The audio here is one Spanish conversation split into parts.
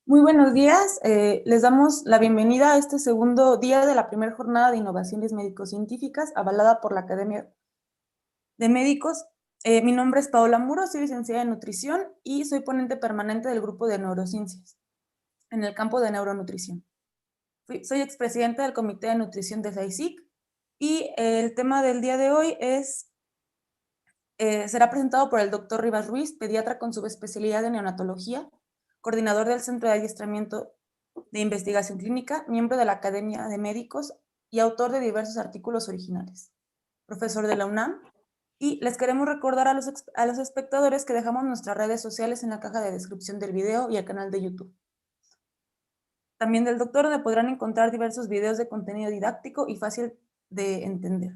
Muy buenos días. Les damos la bienvenida a este segundo día de la primera jornada de innovaciones médico-científicas avalada por la Academia de Médicos. Mi nombre es Paola Muro, soy licenciada en nutrición y soy ponente permanente del grupo de neurociencias en el campo de neuronutrición. Soy expresidenta del Comité de Nutrición de SAICIC y el tema del día de hoy será presentado por el doctor Rivas Ruiz, pediatra con subespecialidad de neonatología, coordinador del Centro de Adiestramiento de Investigación Clínica, miembro de la Academia de Médicos y autor de diversos artículos originales, profesor de la UNAM. Y les queremos recordar a los espectadores que dejamos nuestras redes sociales en la caja de descripción del video y el canal de YouTube. También del doctor, donde podrán encontrar diversos videos de contenido didáctico y fácil de entender,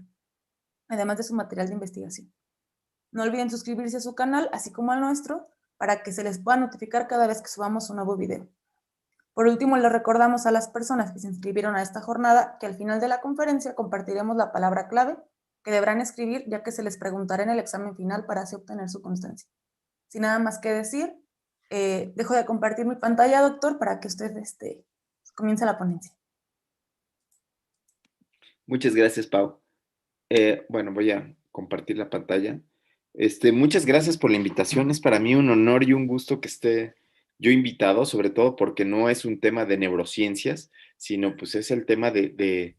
además de su material de investigación. No olviden suscribirse a su canal, así como al nuestro, para que se les pueda notificar cada vez que subamos un nuevo video. Por último, les recordamos a las personas que se inscribieron a esta jornada que al final de la conferencia compartiremos la palabra clave que deberán escribir, ya que se les preguntará en el examen final para así obtener su constancia. Sin nada más que decir, dejo de compartir mi pantalla, doctor, para que usted comience la ponencia. Muchas gracias, Pau. Bueno, voy a compartir la pantalla. Muchas gracias por la invitación. Es para mí un honor y un gusto que esté yo invitado, sobre todo porque no es un tema de neurociencias, sino pues es el tema de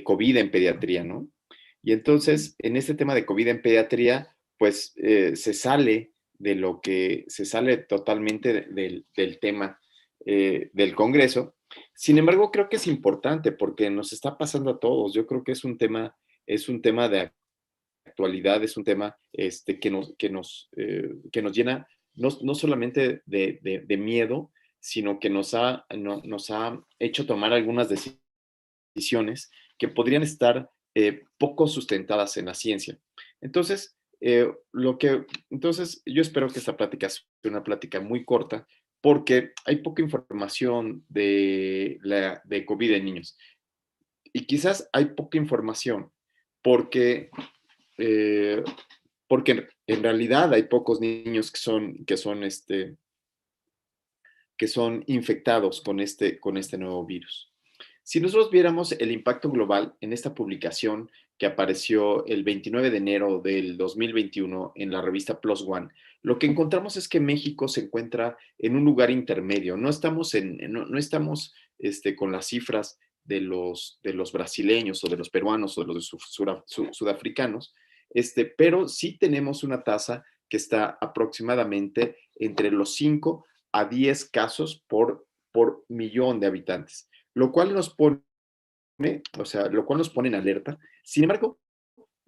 COVID en pediatría, ¿no? Y entonces, en este tema de COVID en pediatría, pues se sale totalmente del tema del Congreso. Sin embargo, creo que es importante porque nos está pasando a todos. Yo creo que es un tema de actualidad, es un tema que nos llena no solamente de miedo, sino que nos ha hecho tomar algunas decisiones que podrían estar poco sustentadas en la ciencia. Entonces, entonces, yo espero que esta plática sea una plática muy corta, porque hay poca información de COVID en niños. Y quizás hay poca información porque, eh, porque en realidad hay pocos niños que son infectados con este nuevo virus. Si nosotros viéramos el impacto global en esta publicación que apareció el 29 de enero del 2021 en la revista PLOS ONE, lo que encontramos es que México se encuentra en un lugar intermedio. No estamos, no estamos con las cifras de los brasileños o de los peruanos o de los sudafricanos, pero sí tenemos una tasa que está aproximadamente entre los 5 a 10 casos por millón de habitantes, lo cual nos pone, lo cual nos pone en alerta. Sin embargo,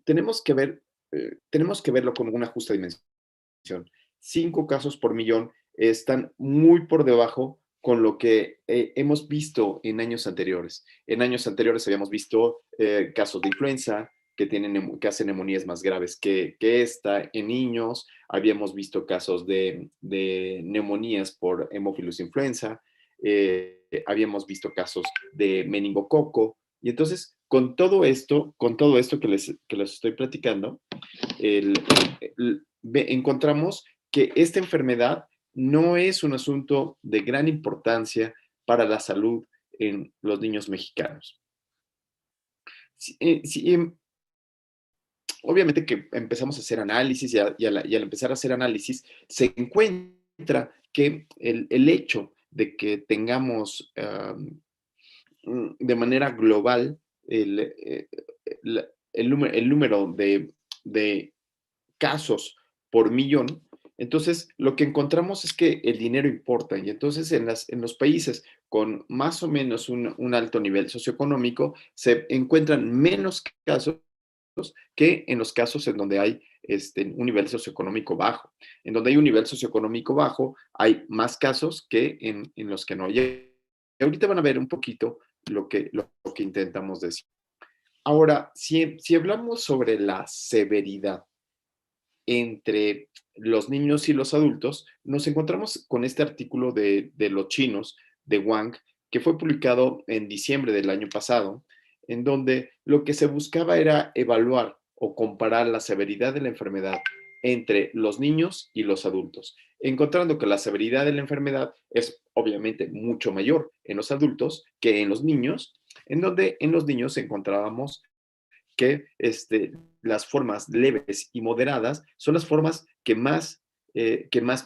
tenemos que verlo con una justa dimensión. 5 casos por millón están muy por debajo con lo que hemos visto en años anteriores. En años anteriores habíamos visto casos de influenza que hacen neumonías más graves que esta en niños. Habíamos visto casos de neumonías por Haemophilus influenza. Habíamos visto casos de meningococo. Y entonces, con todo esto que les estoy platicando, encontramos que esta enfermedad no es un asunto de gran importancia para la salud en los niños mexicanos. Obviamente que empezamos a hacer análisis y al empezar a hacer análisis se encuentra que el hecho de que tengamos de manera global el número de casos por millón, entonces lo que encontramos es que el dinero importa y entonces en los países con más o menos un alto nivel socioeconómico se encuentran menos casos que en los casos en donde hay un nivel socioeconómico bajo. En donde hay un nivel socioeconómico bajo hay más casos que en los que no hay. Y ahorita van a ver un poquito lo que intentamos decir. Ahora, si hablamos sobre la severidad entre los niños y los adultos, nos encontramos con este artículo de los chinos, de Wang, que fue publicado en diciembre del año pasado, en donde lo que se buscaba era evaluar o comparar la severidad de la enfermedad entre los niños y los adultos, encontrando que la severidad de la enfermedad es obviamente mucho mayor en los adultos que en los niños, en donde en los niños encontrábamos que las formas leves y moderadas son las formas que más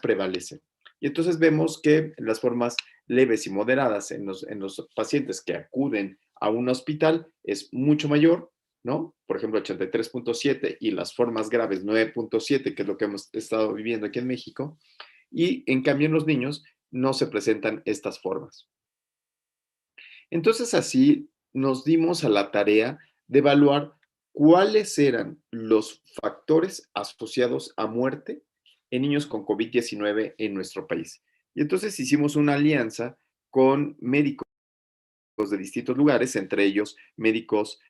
prevalecen. Y entonces vemos que las formas leves y moderadas en los pacientes que acuden a un hospital es mucho mayor, ¿no? Por ejemplo, 83.7 y las formas graves 9.7, que es lo que hemos estado viviendo aquí en México. Y en cambio en los niños no se presentan estas formas. Entonces así nos dimos a la tarea de evaluar cuáles eran los factores asociados a muerte en niños con COVID-19 en nuestro país. Y entonces hicimos una alianza con médicos de distintos lugares, entre ellos médicos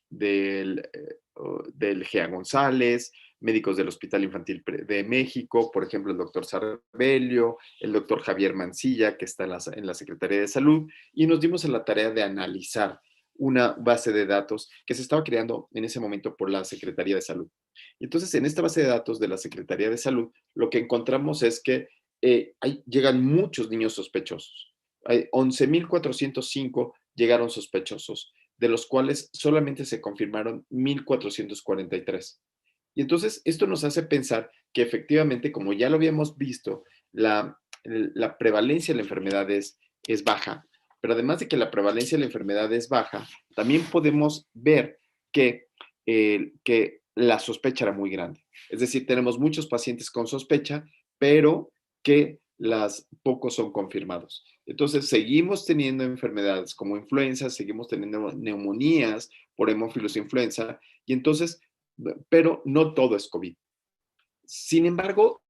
del GEA González, médicos del Hospital Infantil de México, por ejemplo, el doctor Sarbelio, el doctor Javier Mancilla, que está en la Secretaría de Salud, y nos dimos a la tarea de analizar una base de datos que se estaba creando en ese momento por la Secretaría de Salud. Y entonces, en esta base de datos de la Secretaría de Salud, lo que encontramos es que llegan muchos niños sospechosos. Hay 11.405 llegaron sospechosos, de los cuales solamente se confirmaron 1.443. Y entonces esto nos hace pensar que efectivamente, como ya lo habíamos visto, la prevalencia de la enfermedad es baja, pero además de que la prevalencia de la enfermedad es baja, también podemos ver que la sospecha era muy grande. Es decir, tenemos muchos pacientes con sospecha, pero que pocos son confirmados. Entonces, seguimos teniendo enfermedades como influenza, seguimos teniendo neumonías por hemófilos influenza, y entonces, pero no todo es COVID. Sin embargo,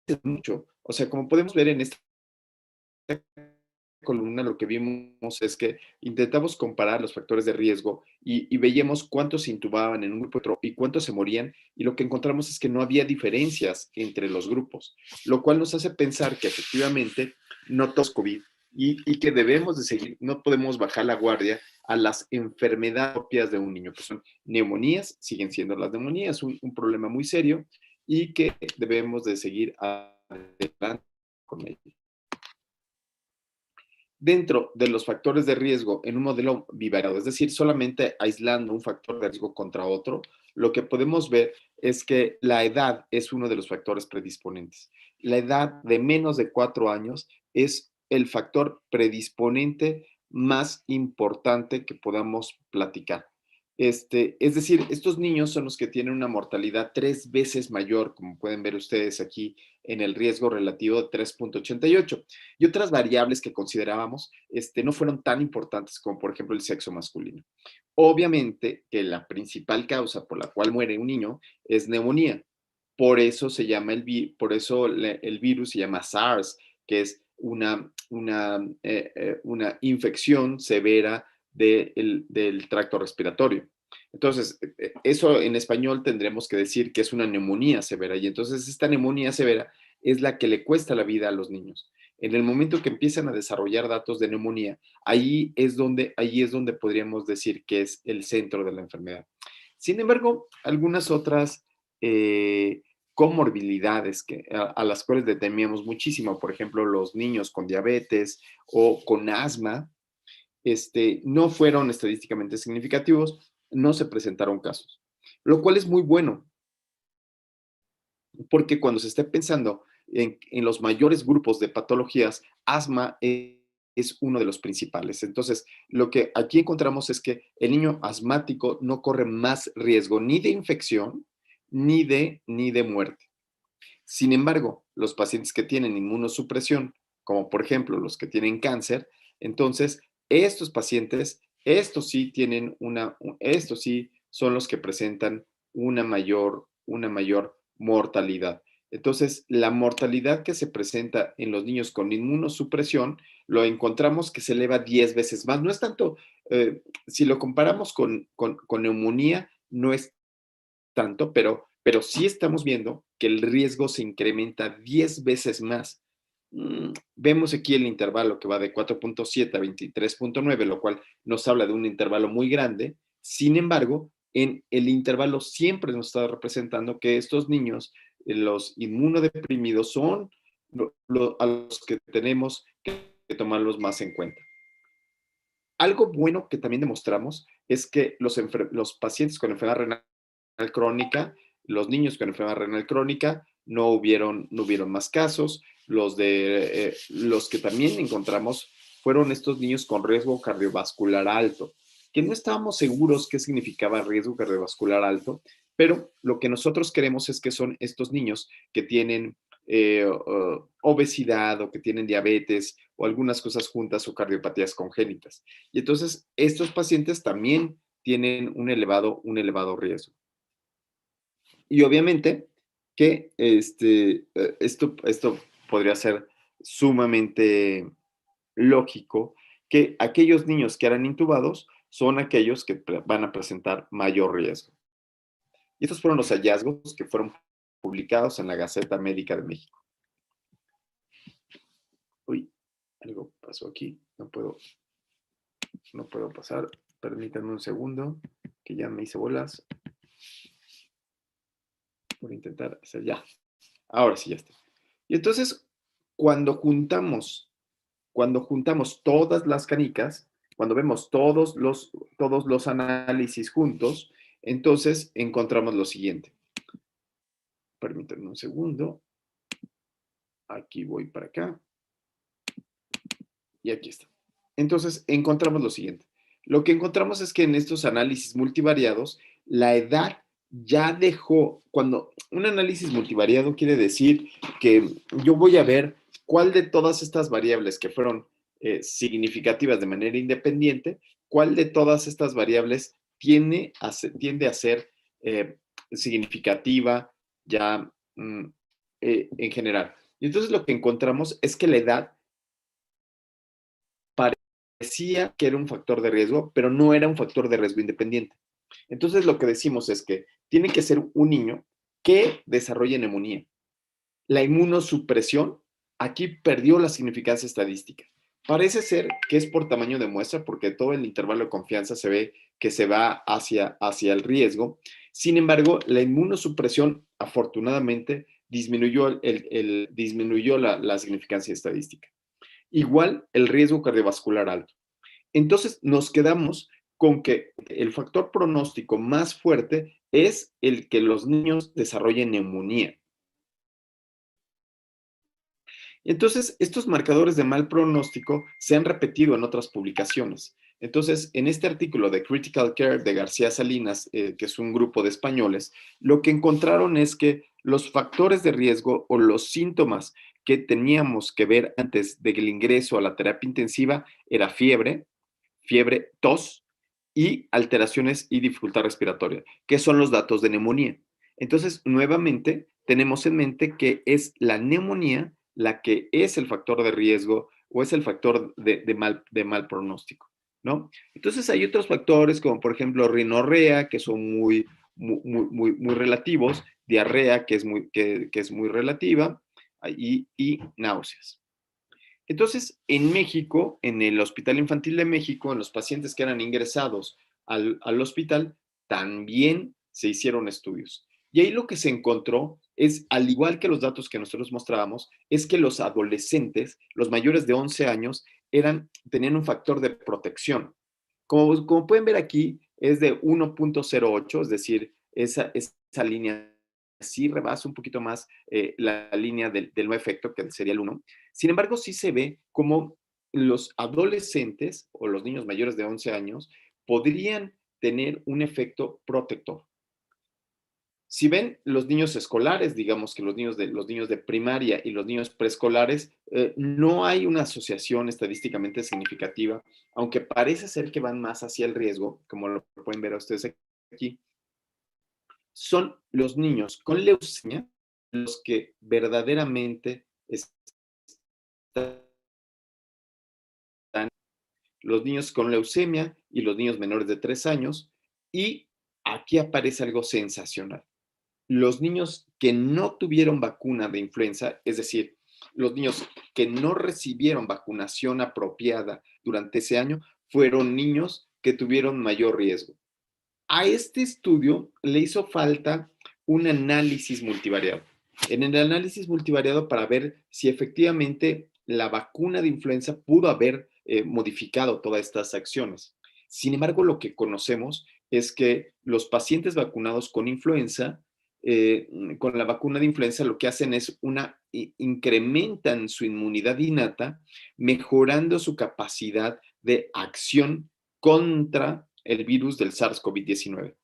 es mucho. O sea, como podemos ver en esta columna, lo que vimos es que intentamos comparar los factores de riesgo y veíamos cuántos se intubaban en un grupo y otro y cuántos se morían, y lo que encontramos es que no había diferencias entre los grupos, lo cual nos hace pensar que efectivamente no todo es COVID y que debemos de seguir, no podemos bajar la guardia a las enfermedades propias de un niño, que son neumonías, siguen siendo las neumonías un problema muy serio y que debemos de seguir adelante con ello. Dentro de los factores de riesgo en un modelo bivariado, es decir, solamente aislando un factor de riesgo contra otro, lo que podemos ver es que la edad es uno de los factores predisponentes. La edad de menos de 4 años es el factor predisponente más importante que podamos platicar. Es decir, estos niños son los que tienen una mortalidad 3 veces mayor, como pueden ver ustedes aquí en el riesgo relativo de 3.88. Y otras variables que considerábamos no fueron tan importantes como, por ejemplo, el sexo masculino. Obviamente que la principal causa por la cual muere un niño es neumonía. Por eso se llama el virus se llama SARS, que es una infección severa del tracto respiratorio. Entonces, eso en español tendremos que decir que es una neumonía severa. Y entonces esta neumonía severa es la que le cuesta la vida a los niños. En el momento que empiezan a desarrollar datos de neumonía, ahí es donde podríamos decir que es el centro de la enfermedad. Sin embargo, algunas otras comorbilidades a las cuales le temíamos muchísimo, por ejemplo, los niños con diabetes o con asma, no fueron estadísticamente significativos, no se presentaron casos, lo cual es muy bueno, porque cuando se esté pensando en los mayores grupos de patologías, asma es uno de los principales. Entonces, lo que aquí encontramos es que el niño asmático no corre más riesgo ni de infección ni de muerte. Sin embargo, los pacientes que tienen inmunosupresión, como por ejemplo los que tienen cáncer, entonces estos pacientes, estos sí son los que presentan una mayor mortalidad. Entonces, la mortalidad que se presenta en los niños con inmunosupresión, lo encontramos que se eleva 10 veces más. No es tanto, si lo comparamos con neumonía, no es tanto, pero sí estamos viendo que el riesgo se incrementa 10 veces más. Vemos aquí el intervalo que va de 4.7 a 23.9, lo cual nos habla de un intervalo muy grande. Sin embargo, en el intervalo siempre nos está representando que estos niños, los inmunodeprimidos, son a los que tenemos que tomarlos más en cuenta. Algo bueno que también demostramos es que los pacientes con enfermedad renal crónica, los niños con enfermedad renal crónica, no hubieron más casos. Los que también encontramos fueron estos niños con riesgo cardiovascular alto, que no estábamos seguros qué significaba riesgo cardiovascular alto, pero lo que nosotros queremos es que son estos niños que tienen obesidad o que tienen diabetes o algunas cosas juntas o cardiopatías congénitas. Y entonces estos pacientes también tienen un elevado riesgo. Y obviamente que esto podría ser sumamente lógico, que aquellos niños que eran intubados son aquellos que van a presentar mayor riesgo. Y estos fueron los hallazgos que fueron publicados en la Gaceta Médica de México. Uy, algo pasó aquí. No puedo pasar. Permítanme un segundo, que ya me hice bolas. Por intentar hacer ya. Ahora sí ya está. Y entonces, cuando juntamos todas las canicas, cuando vemos todos los análisis juntos, entonces encontramos lo siguiente. Permítanme un segundo. Aquí voy para acá. Y aquí está. Entonces, encontramos lo siguiente. Lo que encontramos es que en estos análisis multivariados, la edad ya dejó, cuando un análisis multivariado quiere decir que yo voy a ver cuál de todas estas variables que fueron significativas de manera independiente, cuál de todas estas variables tiende a ser significativa ya en general. Y entonces lo que encontramos es que la edad parecía que era un factor de riesgo, pero no era un factor de riesgo independiente. Entonces lo que decimos es que tiene que ser un niño que desarrolle neumonía. La inmunosupresión aquí perdió la significancia estadística. Parece ser que es por tamaño de muestra, porque todo el intervalo de confianza se ve que se va hacia el riesgo. Sin embargo, la inmunosupresión, afortunadamente, disminuyó la significancia estadística. Igual el riesgo cardiovascular alto. Entonces nos quedamos con que el factor pronóstico más fuerte es el que los niños desarrollen neumonía. Entonces, estos marcadores de mal pronóstico se han repetido en otras publicaciones. Entonces, en este artículo de Critical Care de García Salinas, que es un grupo de españoles, lo que encontraron es que los factores de riesgo o los síntomas que teníamos que ver antes del ingreso a la terapia intensiva era fiebre, tos y alteraciones y dificultad respiratoria, que son los datos de neumonía. Entonces, nuevamente, tenemos en mente que es la neumonía la que es el factor de riesgo o es el factor de mal pronóstico, ¿no? Entonces, hay otros factores como, por ejemplo, rinorrea, que son muy relativos, diarrea, que es muy relativa, y náuseas. Entonces, en México, en el Hospital Infantil de México, en los pacientes que eran ingresados al hospital, también se hicieron estudios. Y ahí lo que se encontró es, al igual que los datos que nosotros mostrábamos, es que los adolescentes, los mayores de 11 años, tenían un factor de protección. Como pueden ver aquí, es de 1.08, es decir, esa línea sí rebasa un poquito más la línea del no efecto, que sería el 1. Sin embargo, sí se ve como los adolescentes o los niños mayores de 11 años podrían tener un efecto protector. Si ven los niños escolares, digamos que los niños de primaria y los niños preescolares, no hay una asociación estadísticamente significativa, aunque parece ser que van más hacia el riesgo, como lo pueden ver ustedes aquí. Son los niños con leucemia los que verdaderamente están, los niños con leucemia y los niños menores de 3 años. Y aquí aparece algo sensacional. Los niños que no tuvieron vacuna de influenza, es decir, los niños que no recibieron vacunación apropiada durante ese año, fueron niños que tuvieron mayor riesgo. A este estudio le hizo falta un análisis multivariado. En el análisis multivariado para ver si efectivamente la vacuna de influenza pudo haber modificado todas estas acciones. Sin embargo, lo que conocemos es que los pacientes vacunados con influenza, con la vacuna de influenza, lo que hacen es incrementan su inmunidad innata, mejorando su capacidad de acción contra el virus del SARS-CoV-19.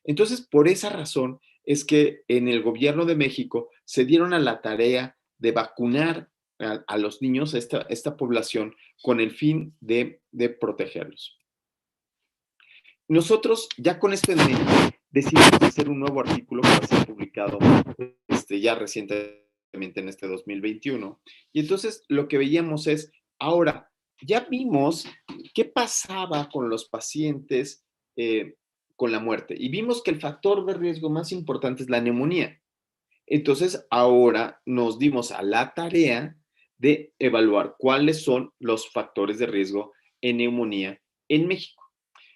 Entonces, por esa razón es que en el gobierno de México se dieron a la tarea de vacunar a los niños, a esta población, con el fin de protegerlos. Nosotros, ya con esto en mente, decidimos hacer un nuevo artículo que va a ser publicado ya recientemente en este 2021. Y entonces lo que veíamos es, ahora, ya vimos qué pasaba con los pacientes con la muerte y vimos que el factor de riesgo más importante es la neumonía. Entonces, ahora nos dimos a la tarea de evaluar cuáles son los factores de riesgo en neumonía en México.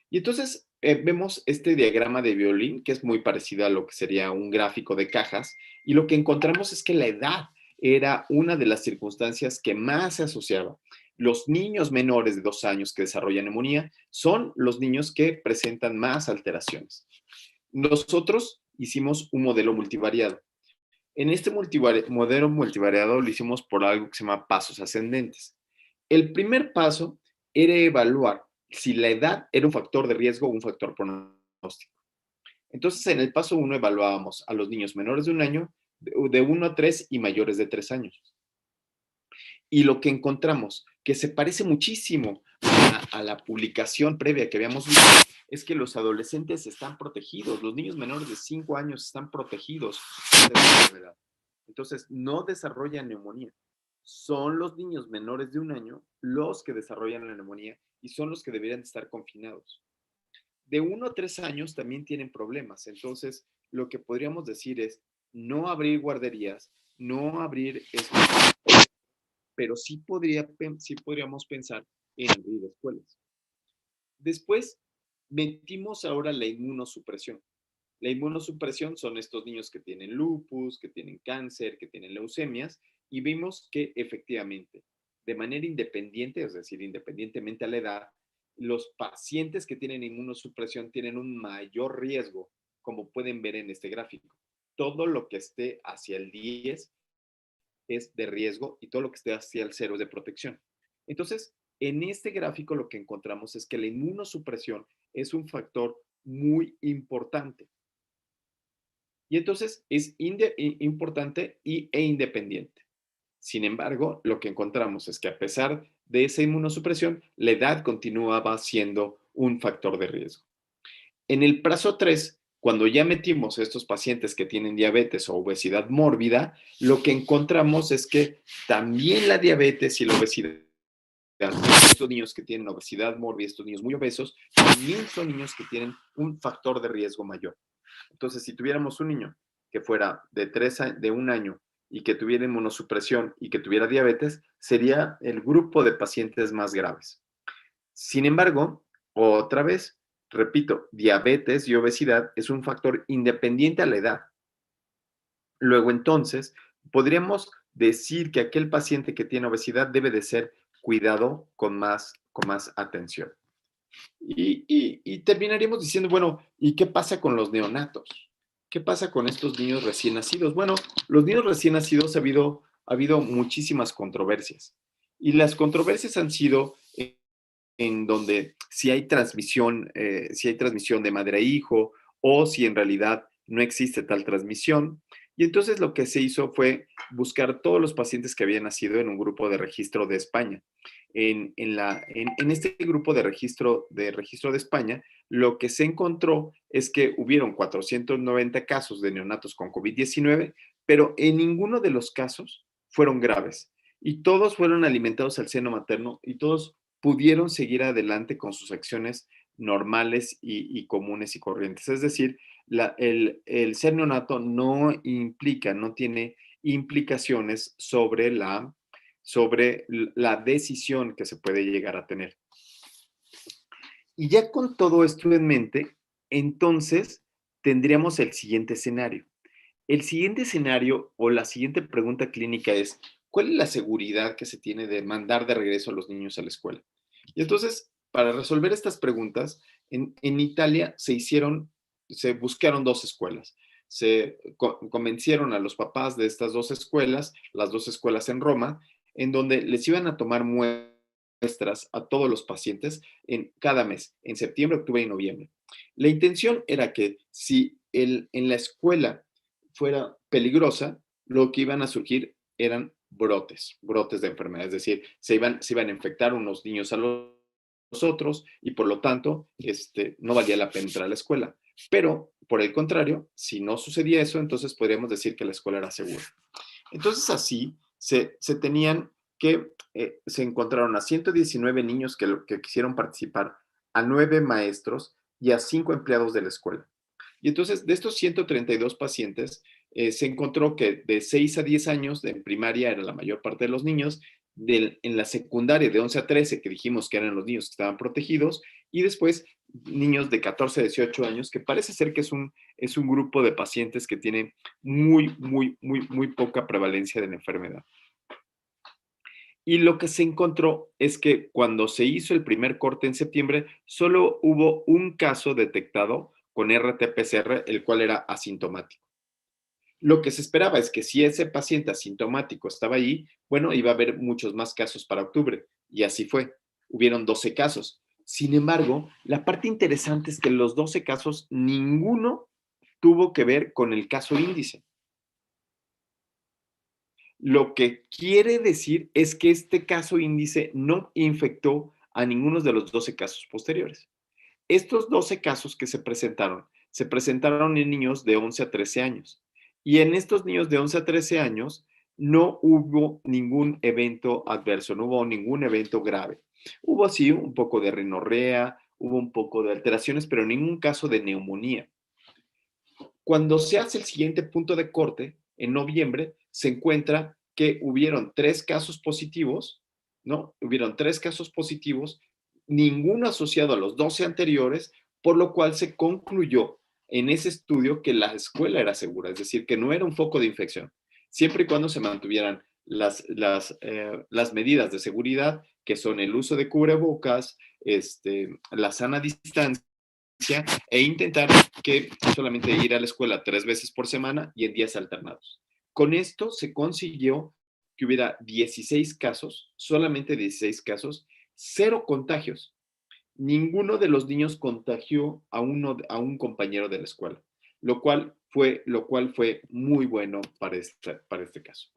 Y entonces vemos este diagrama de violín, que es muy parecido a lo que sería un gráfico de cajas, y lo que encontramos es que la edad era una de las circunstancias que más se asociaba. Los niños menores de 2 años que desarrollan neumonía son los niños que presentan más alteraciones. Nosotros hicimos un modelo multivariado. En este modelo multivariado lo hicimos por algo que se llama pasos ascendentes. El primer paso era evaluar si la edad era un factor de riesgo o un factor pronóstico. Entonces, en el paso 1 evaluábamos a los niños menores de 1 año, de 1 a 3 y mayores de 3 años. Y lo que encontramos, que se parece muchísimo a la publicación previa que habíamos visto, es que los adolescentes están protegidos, los niños menores de 5 años están protegidos de la enfermedad. Entonces, no desarrollan neumonía. Son los niños menores de 1 año los que desarrollan la neumonía y son los que deberían estar confinados. De 1 a 3 años también tienen problemas. Entonces, lo que podríamos decir es no abrir guarderías, no abrir escuelas, pero sí podríamos pensar en abrir escuelas. Después, metimos ahora la inmunosupresión. La inmunosupresión son estos niños que tienen lupus, que tienen cáncer, que tienen leucemias, y vimos que efectivamente, de manera independiente, es decir, independientemente a la edad, los pacientes que tienen inmunosupresión tienen un mayor riesgo, como pueden ver en este gráfico. Todo lo que esté hacia el 10 es de riesgo y todo lo que esté hacia el 0 es de protección. Entonces, en este gráfico lo que encontramos es que la inmunosupresión es un factor muy importante. Y entonces es importante e independiente. Sin embargo, lo que encontramos es que a pesar de esa inmunosupresión, la edad continuaba siendo un factor de riesgo. En el paso 3, cuando ya metimos a estos pacientes que tienen diabetes o obesidad mórbida, lo que encontramos es que también la diabetes y la obesidad, estos niños que tienen obesidad mórbida, estos niños muy obesos, también son niños que tienen un factor de riesgo mayor. Entonces, si tuviéramos un niño que fuera de 1 año y que tuviera inmunosupresión y que tuviera diabetes, sería el grupo de pacientes más graves. Sin embargo, otra vez, repito, diabetes y obesidad es un factor independiente a la edad. Luego, entonces, podríamos decir que aquel paciente que tiene obesidad debe de ser cuidado con más atención. Y terminaríamos diciendo, bueno, ¿y qué pasa con los neonatos? ¿Qué pasa con estos niños recién nacidos? Bueno, los niños recién nacidos ha habido muchísimas controversias. Y las controversias han sido en donde si hay transmisión de madre a hijo o si en realidad no existe tal transmisión. Y entonces lo que se hizo fue buscar todos los pacientes que habían nacido en un grupo de registro de España. En este grupo de registro de España, lo que se encontró es que hubieron 490 casos de neonatos con COVID-19, pero en ninguno de los casos fueron graves. Y todos fueron alimentados al seno materno y todos pudieron seguir adelante con sus acciones normales y comunes y corrientes. Es decir, el ser neonato no tiene implicaciones sobre la decisión que se puede llegar a tener. Y ya con todo esto en mente, entonces tendríamos el siguiente escenario. El siguiente escenario o la siguiente pregunta clínica es, ¿cuál es la seguridad que se tiene de mandar de regreso a los niños a la escuela? Y entonces, para resolver estas preguntas, en Italia se buscaron dos escuelas. Convencieron a los papás de estas dos escuelas, las dos escuelas en Roma, en donde les iban a tomar muestras a todos los pacientes en cada mes, en septiembre, octubre y noviembre. La intención era que si en la escuela fuera peligrosa, lo que iban a surgir eran brotes de enfermedad, es decir, se iban a infectar unos niños a los otros y por lo tanto no valía la pena entrar a la escuela. Pero, por el contrario, si no sucedía eso, entonces podríamos decir que la escuela era segura. Entonces así se tenían que, se encontraron a 119 niños que quisieron participar, a 9 maestros y a 5 empleados de la escuela. Y entonces, de estos 132 pacientes, se encontró que de 6 a 10 años, en primaria era la mayor parte de los niños, en la secundaria de 11 a 13, que dijimos que eran los niños que estaban protegidos, y después niños de 14 a 18 años, que parece ser que es un grupo de pacientes que tiene muy, muy, muy, muy poca prevalencia de la enfermedad. Y lo que se encontró es que cuando se hizo el primer corte en septiembre, solo hubo un caso detectado con RT-PCR, el cual era asintomático. Lo que se esperaba es que si ese paciente asintomático estaba ahí, bueno, iba a haber muchos más casos para octubre. Y así fue. Hubieron 12 casos. Sin embargo, la parte interesante es que los 12 casos, ninguno tuvo que ver con el caso índice. Lo que quiere decir es que este caso índice no infectó a ninguno de los 12 casos posteriores. Estos 12 casos que se presentaron en niños de 11 a 13 años. Y en estos niños de 11 a 13 años no hubo ningún evento adverso, no hubo ningún evento grave. Hubo sí un poco de rinorrea, hubo un poco de alteraciones, pero ningún caso de neumonía. Cuando se hace el siguiente punto de corte, en noviembre, se encuentra que hubieron 3 casos positivos, ¿no? Hubieron 3 casos positivos, ninguno asociado a los 12 anteriores, por lo cual se concluyó en ese estudio que la escuela era segura, es decir, que no era un foco de infección, siempre y cuando se mantuvieran las medidas de seguridad, que son el uso de cubrebocas, la sana distancia, e intentar que solamente ir a la escuela 3 veces por semana y en días alternados. Con esto se consiguió que hubiera 16 casos, solamente 16 casos, 0 contagios. Ninguno de los niños contagió a un compañero de la escuela, lo cual fue muy bueno para este caso.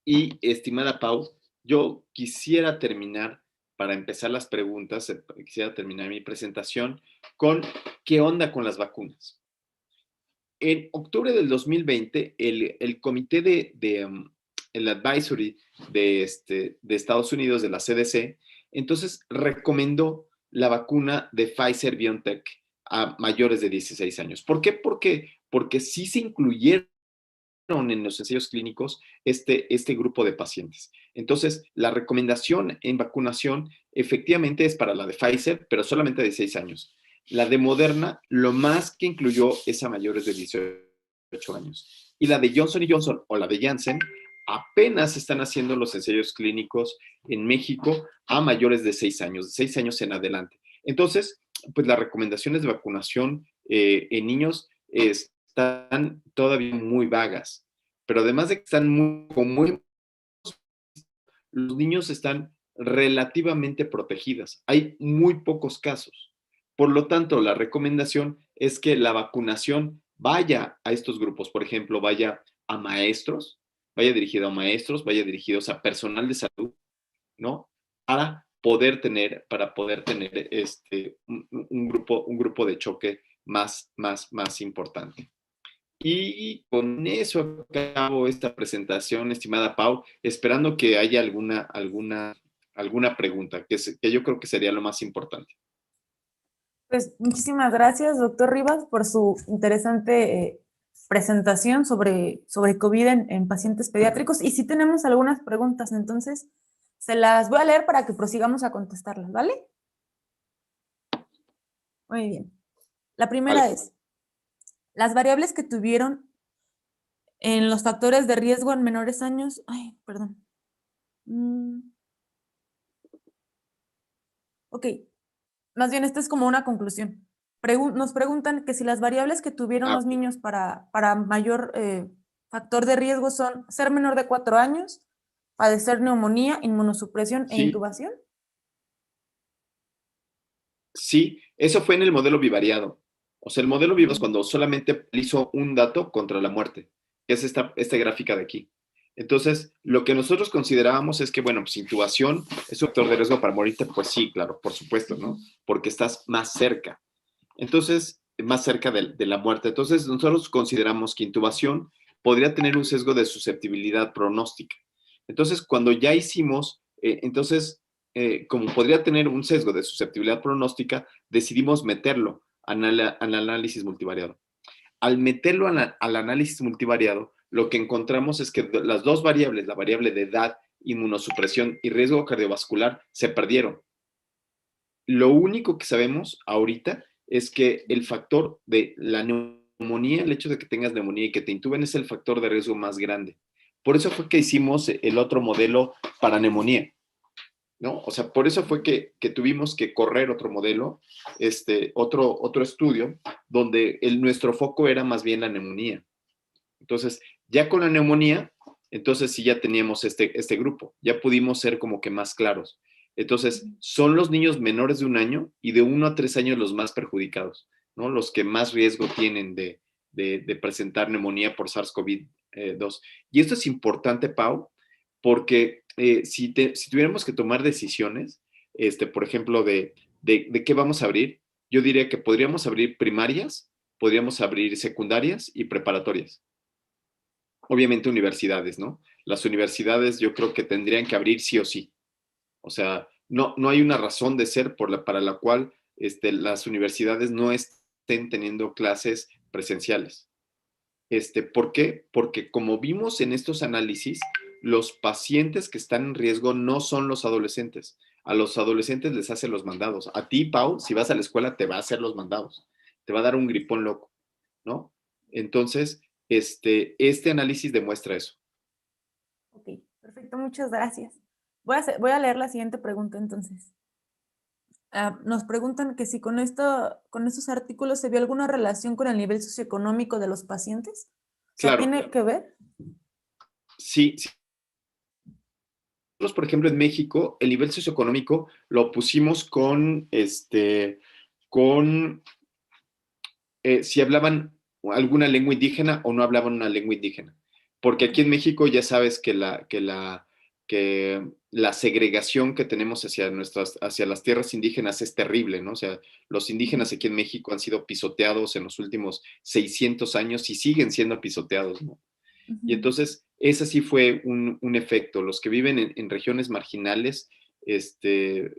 Y, estimada Pau, yo quisiera terminar, para empezar las preguntas, quisiera terminar mi presentación con qué onda con las vacunas. En octubre del 2020, el comité el advisory de Estados Unidos, de la CDC, entonces recomendó la vacuna de Pfizer-BioNTech a mayores de 16 años. ¿Por qué? Porque sí se incluyeron en los ensayos clínicos este grupo de pacientes. Entonces, la recomendación en vacunación efectivamente es para la de Pfizer, pero solamente de 6 años. La de Moderna, lo más que incluyó es a mayores de 18 años. Y la de Johnson Johnson o la de Janssen, apenas están haciendo los ensayos clínicos en México a mayores de 6 años, de 6 años en adelante. Entonces, pues las recomendaciones de vacunación en niños están todavía muy vagas, pero además de que están muy, los niños están relativamente protegidas. Hay muy pocos casos. Por lo tanto, la recomendación es que la vacunación vaya a estos grupos, por ejemplo, vaya a maestros, vaya dirigido a maestros, vaya dirigidos a personal de salud, ¿no? Para poder tener un grupo de choque más importante. Y con eso acabo esta presentación, estimada Pau, esperando que haya alguna pregunta, que yo creo que sería lo más importante. Pues muchísimas gracias, doctor Rivas, por su interesante presentación sobre COVID en pacientes pediátricos. Y sí tenemos algunas preguntas, entonces se las voy a leer para que prosigamos a contestarlas, ¿vale? Muy bien. La primera Vale. es, las variables que tuvieron en los factores de riesgo en menores años, ay, perdón. Ok, más bien esta es como una conclusión. Nos preguntan que si las variables que tuvieron los Ok. niños para mayor factor de riesgo son ser menor de 4 años, padecer neumonía, inmunosupresión e Sí, intubación. sí, eso fue en el modelo bivariado. O sea, el modelo bivariado es Mm. cuando solamente hizo un dato contra la muerte, que es esta gráfica de aquí. Entonces, lo que nosotros considerábamos es que, bueno, pues intubación es un factor de riesgo para morirte, pues sí, claro, por supuesto, ¿no? Porque estás más cerca. Entonces, más cerca de la muerte. Entonces, nosotros consideramos que intubación podría tener un sesgo de susceptibilidad pronóstica. Entonces, cuando ya hicimos, como podría tener un sesgo de susceptibilidad pronóstica, decidimos meterlo al análisis multivariado. Al meterlo al análisis multivariado, lo que encontramos es que las dos variables, la variable de edad, inmunosupresión y riesgo cardiovascular, se perdieron. Lo único que sabemos ahorita es que el factor de la neumonía, el hecho de que tengas neumonía y que te intuben es el factor de riesgo más grande. Por eso fue que hicimos el otro modelo para neumonía, ¿no? O sea, por eso fue que tuvimos que correr otro modelo, otro estudio, donde nuestro foco era más bien la neumonía. Entonces, ya con la neumonía, entonces sí ya teníamos este grupo, ya pudimos ser como que más claros. Entonces, son los niños menores de 1 año y de 1 a 3 años los más perjudicados, ¿no? Los que más riesgo tienen de presentar neumonía por SARS-CoV-2. Y esto es importante, Pau, porque si tuviéramos que tomar decisiones, por ejemplo, de qué vamos a abrir, yo diría que podríamos abrir primarias, podríamos abrir secundarias y preparatorias. Obviamente universidades, ¿no? Las universidades yo creo que tendrían que abrir sí o sí. O sea, no hay una razón de ser para la cual las universidades no estén teniendo clases presenciales. ¿Por qué? Porque como vimos en estos análisis, los pacientes que están en riesgo no son los adolescentes. A los adolescentes les hacen los mandados. A ti, Pau, si vas a la escuela, te va a hacer los mandados. Te va a dar un gripón loco, ¿no? Entonces, este análisis demuestra eso. Ok, perfecto, muchas gracias. Voy a leer la siguiente pregunta entonces. Nos preguntan que si con estos artículos se vio alguna relación con el nivel socioeconómico de los pacientes. O sea, Claro, ¿tiene que ver? sí, sí. Nosotros, por ejemplo, en México, el nivel socioeconómico lo pusimos con si hablaban alguna lengua indígena o no hablaban una lengua indígena. Porque aquí en México ya sabes que la segregación que tenemos hacia las tierras indígenas es terrible, ¿no? O sea, los indígenas aquí en México han sido pisoteados en los últimos 600 años y siguen siendo pisoteados, ¿no? Y Ujú. entonces, ese sí fue un efecto. Los que viven en regiones marginales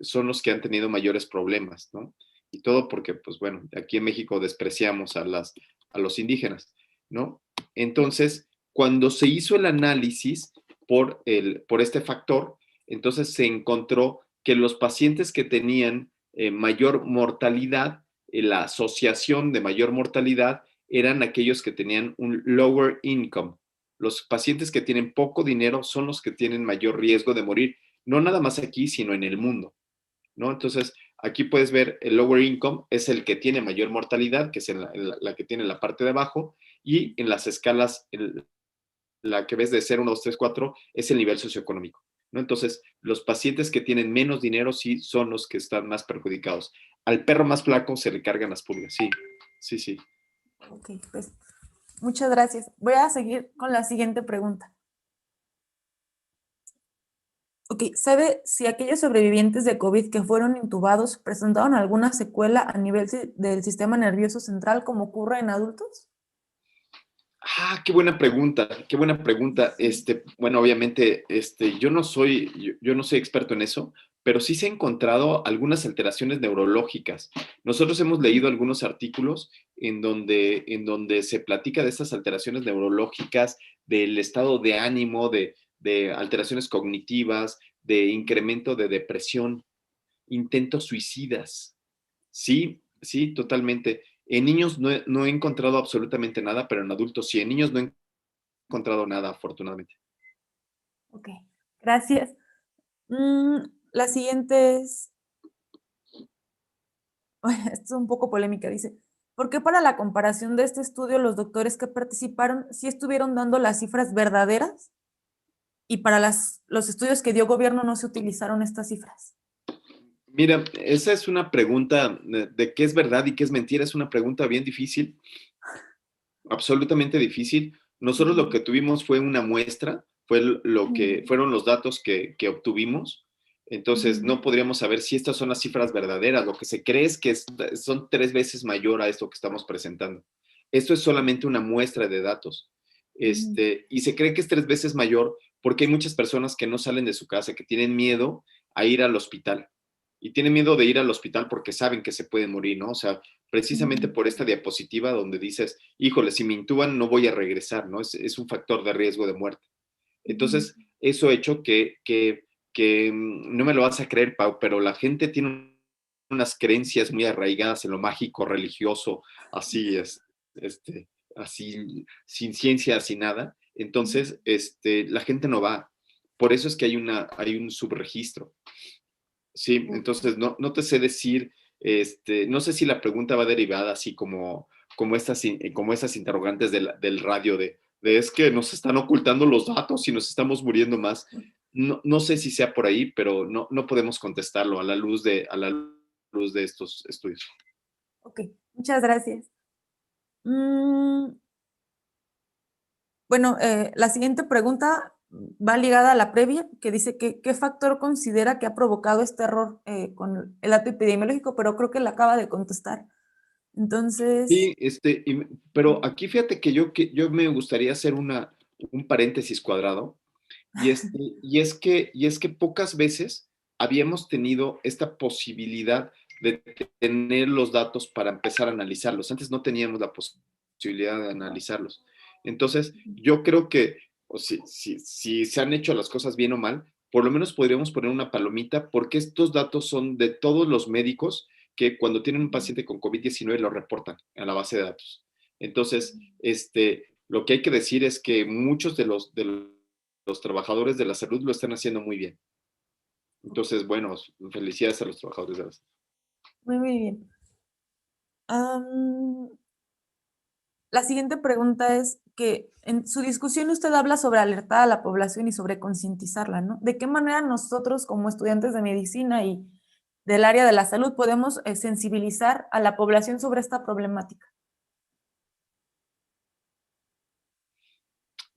son los que han tenido mayores problemas, ¿no? Y todo porque, pues bueno, aquí en México despreciamos a los indígenas, ¿no? Entonces, cuando se hizo el análisis por este factor, entonces se encontró que los pacientes que tenían mayor mortalidad, la asociación de mayor mortalidad, eran aquellos que tenían un lower income. Los pacientes que tienen poco dinero son los que tienen mayor riesgo de morir, no nada más aquí, sino en el mundo, ¿no? Entonces, aquí puedes ver el lower income es el que tiene mayor mortalidad, que es la que tiene la parte de abajo, y en las escalas, la que ves de 0, 1, 2, 3, 4, es el nivel socioeconómico, ¿no? Entonces, los pacientes que tienen menos dinero sí son los que están más perjudicados. Al perro más flaco se le cargan las pulgas, sí, sí, sí. Ok, pues muchas gracias. Voy a seguir con la siguiente pregunta. Ok, ¿sabe si aquellos sobrevivientes de COVID que fueron intubados presentaron alguna secuela a nivel del sistema nervioso central como ocurre en adultos? Qué buena pregunta, qué buena pregunta. Bueno, obviamente, yo no soy experto en eso, pero sí se han encontrado algunas alteraciones neurológicas. Nosotros hemos leído algunos artículos en donde se platica de estas alteraciones neurológicas, del estado de ánimo, de alteraciones cognitivas, de incremento de depresión, intentos suicidas. Sí, sí, totalmente. En niños no he encontrado absolutamente nada, pero en adultos sí. En niños no he encontrado nada, afortunadamente. Ok, gracias. Mm, la siguiente es, esta es un poco polémica, dice, ¿por qué para la comparación de este estudio los doctores que participaron sí estuvieron dando las cifras verdaderas y para los estudios que dio gobierno no se utilizaron estas cifras? Mira, esa es una pregunta de qué es verdad y qué es mentira. Es una pregunta bien difícil, absolutamente difícil. Nosotros lo Ujú, que tuvimos fue una muestra, fue lo que ujú, fueron los datos que obtuvimos. Entonces, ujú, no podríamos saber si estas son las cifras verdaderas. Lo que se cree es que son 3 veces mayor a esto que estamos presentando. Esto es solamente una muestra de datos. ujú, Y se cree que es 3 veces mayor porque hay muchas personas que no salen de su casa, que tienen miedo a ir al hospital. Y tienen miedo de ir al hospital porque saben que se pueden morir, ¿no? O sea, precisamente ujú, por esta diapositiva donde dices, híjole, si me intuban no voy a regresar, ¿no? Es un factor de riesgo de muerte. ujú. Entonces, eso ha hecho que no me lo vas a creer, Pau, pero la gente tiene unas creencias muy arraigadas en lo mágico, religioso, así es, así, sin ciencia, sin nada. Entonces, la gente no va. Por eso es que hay un subregistro. Sí, Ok. entonces no te sé decir, no sé si la pregunta va derivada así como estas interrogantes del radio de es que nos están ocultando los datos y nos estamos muriendo más. No sé si sea por ahí, pero no podemos contestarlo a la luz de estos estudios. Ok, muchas gracias. Mm, bueno, la siguiente pregunta va ligada a la previa, que dice que qué factor considera que ha provocado este error con el dato epidemiológico, pero creo que la acaba de contestar. Entonces, Sí, pero aquí fíjate que yo me gustaría hacer un paréntesis cuadrado. Y es que pocas veces habíamos tenido esta posibilidad de tener los datos para empezar a analizarlos. Antes no teníamos la posibilidad de analizarlos. Entonces, yo creo que si se han hecho las cosas bien o mal, por lo menos podríamos poner una palomita porque estos datos son de todos los médicos que cuando tienen un paciente con COVID-19 lo reportan a la base de datos. Entonces, lo que hay que decir es que muchos de los trabajadores de la salud lo están haciendo muy bien. Entonces, bueno, felicidades a los trabajadores de la salud. muy bien. Am, la siguiente pregunta es que en su discusión usted habla sobre alertar a la población y sobre concientizarla, ¿no? ¿De qué manera nosotros como estudiantes de medicina y del área de la salud podemos sensibilizar a la población sobre esta problemática?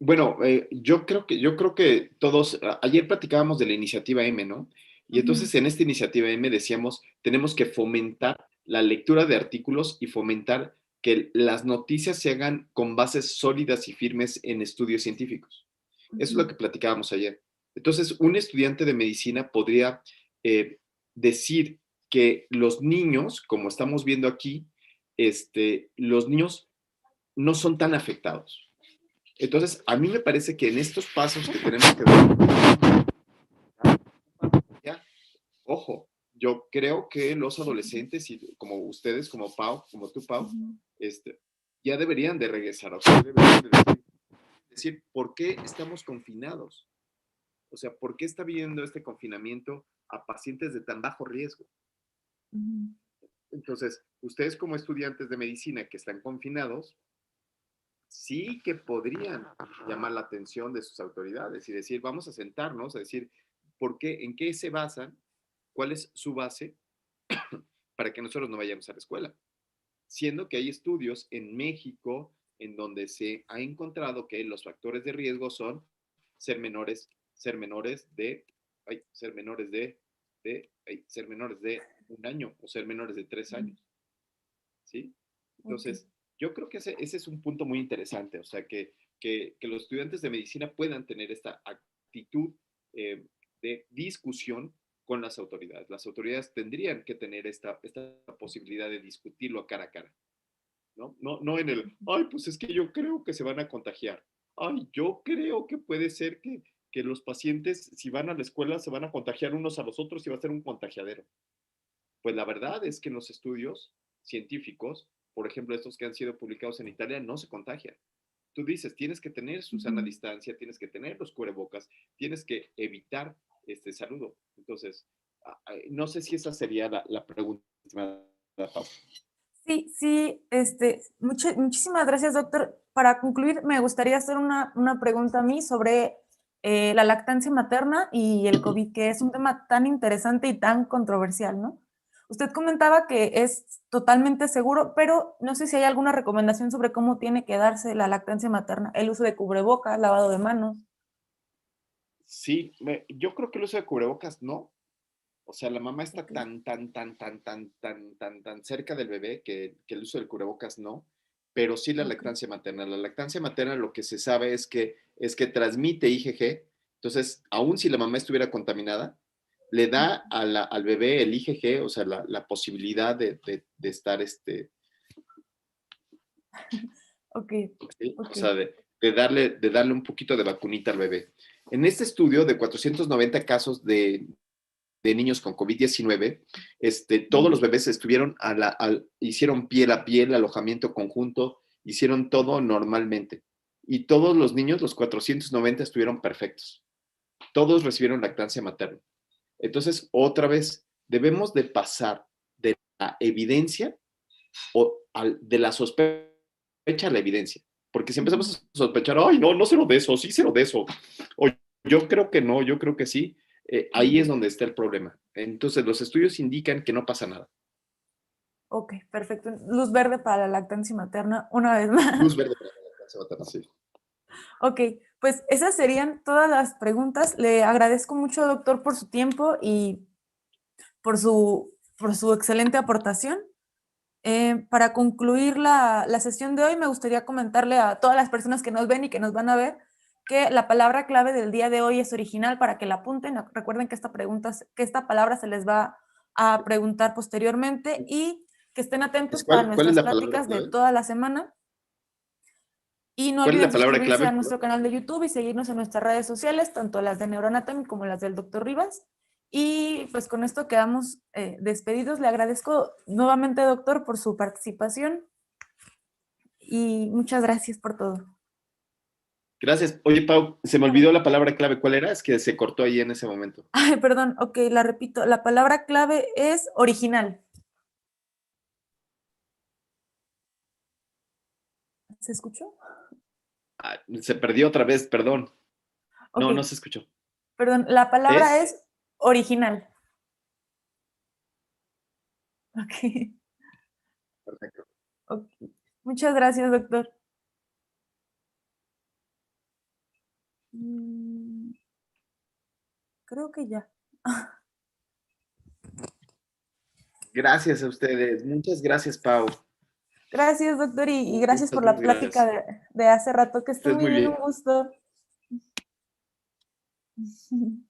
Bueno, yo creo que todos, ayer platicábamos de la iniciativa M, ¿no? Y Ujú, entonces en esta iniciativa M decíamos, tenemos que fomentar la lectura de artículos y fomentar que las noticias se hagan con bases sólidas y firmes en estudios científicos. Eso es lo ujú, que platicábamos ayer. Entonces, un estudiante de medicina podría decir que los niños, como estamos viendo aquí, los niños no son tan afectados. Entonces, a mí me parece que en estos pasos que tenemos que dar, ya, ojo, yo creo que los adolescentes, y como ustedes, como Pau, como tú, Pau, ujú, ya deberían de regresar, o sea, deberían de decir, ¿por qué estamos confinados? O sea, ¿por qué está viendo este confinamiento a pacientes de tan bajo riesgo? ujú. Entonces, ustedes como estudiantes de medicina que están confinados, sí que podrían llamar la atención de sus autoridades y decir, vamos a sentarnos, a decir, ¿por qué, en qué se basan? ¿Cuál es su base para que nosotros no vayamos a la escuela? Siendo que hay estudios en México en donde se ha encontrado que los factores de riesgo son ser menores de, ser menores ser menores de 1 año o ser menores de 3 años. ¿Sí? Ok. Entonces, yo creo que ese es un punto muy interesante, o sea, que los estudiantes de medicina puedan tener esta actitud eh, de discusión con las autoridades. Las autoridades tendrían que tener esta posibilidad de discutirlo cara a cara, ¿no? No en el, ay, pues es que yo creo que se van a contagiar. Ay, yo creo que puede ser que los pacientes, si van a la escuela, se van a contagiar unos a los otros y va a ser un contagiadero. Pues la verdad es que en los estudios científicos por ejemplo, estos que han sido publicados en Italia, no se contagian. Tú dices, tienes que tener su sana distancia, tienes que tener los cubrebocas, tienes que evitar este saludo. Entonces, no sé si esa sería la pregunta, Pau. Sí, sí, muchísimas gracias, doctor. Para concluir, me gustaría hacer una pregunta a mí sobre la lactancia materna y el COVID, que es un tema tan interesante y tan controversial, ¿no? Usted comentaba que es totalmente seguro, pero no sé si hay alguna recomendación sobre cómo tiene que darse la lactancia materna, el uso de cubrebocas, lavado de manos. Sí, yo creo que el uso de cubrebocas no. O sea, la mamá está Ok. tan cerca del bebé que el uso del cubrebocas no, pero sí la Ok. lactancia materna. La lactancia materna lo que se sabe es que transmite IgG. Entonces, aun si la mamá estuviera contaminada, le da al bebé el IgG, o sea, la posibilidad de estar, Ok, ¿sí? O ok. sea, de darle un poquito de vacunita al bebé. En este estudio de 490 casos de niños con COVID-19, todos los bebés estuvieron hicieron piel a piel, alojamiento conjunto, hicieron todo normalmente. Y todos los niños, los 490, estuvieron perfectos. Todos recibieron lactancia materna. Entonces, otra vez, debemos de pasar de la evidencia o de la sospecha a la evidencia. Porque si empezamos a sospechar, ay, no, no cero de eso, sí cero de eso. O yo creo que no, yo creo que sí. Ahí es donde está el problema. Entonces, los estudios indican que no pasa nada. Ok, perfecto. Luz verde para la lactancia materna, una vez más. Luz verde para la lactancia materna, sí. Ok, pues esas serían todas las preguntas. Le agradezco mucho, doctor, por su tiempo y por su excelente aportación. Para concluir la sesión de hoy, me gustaría comentarle a todas las personas que nos ven y que nos van a ver que la palabra clave del día de hoy es original para que la apunten. Recuerden que esta palabra se les va a preguntar posteriormente y que estén atentos para ¿Cuál es nuestras la palabra pláticas de clave? toda la semana. Y no ¿Cuál es olviden la palabra suscribirse clave, a perdón? nuestro canal de YouTube y seguirnos en nuestras redes sociales, tanto las de Neuroanatomy como las del Dr. Rivas. Y pues con esto quedamos despedidos. Le agradezco nuevamente, doctor, por su participación y muchas gracias por todo. Gracias. Oye, Pau, se me olvidó la palabra clave. ¿Cuál era? Es que se cortó ahí en ese momento. Ay, perdón, ok, la repito. La palabra clave es original. ¿Se escuchó? Se perdió otra vez, perdón. Ok, No, no se escuchó. perdón, la palabra ¿Es? es original. Ok, Perfecto. ok. Muchas gracias, doctor. Creo que ya. Gracias a ustedes. Muchas gracias, Pau. Gracias, doctor, y gracias por Muchas, la muchas plática gracias. de hace rato. Que esté Estés muy muy bien, un bien. gusto.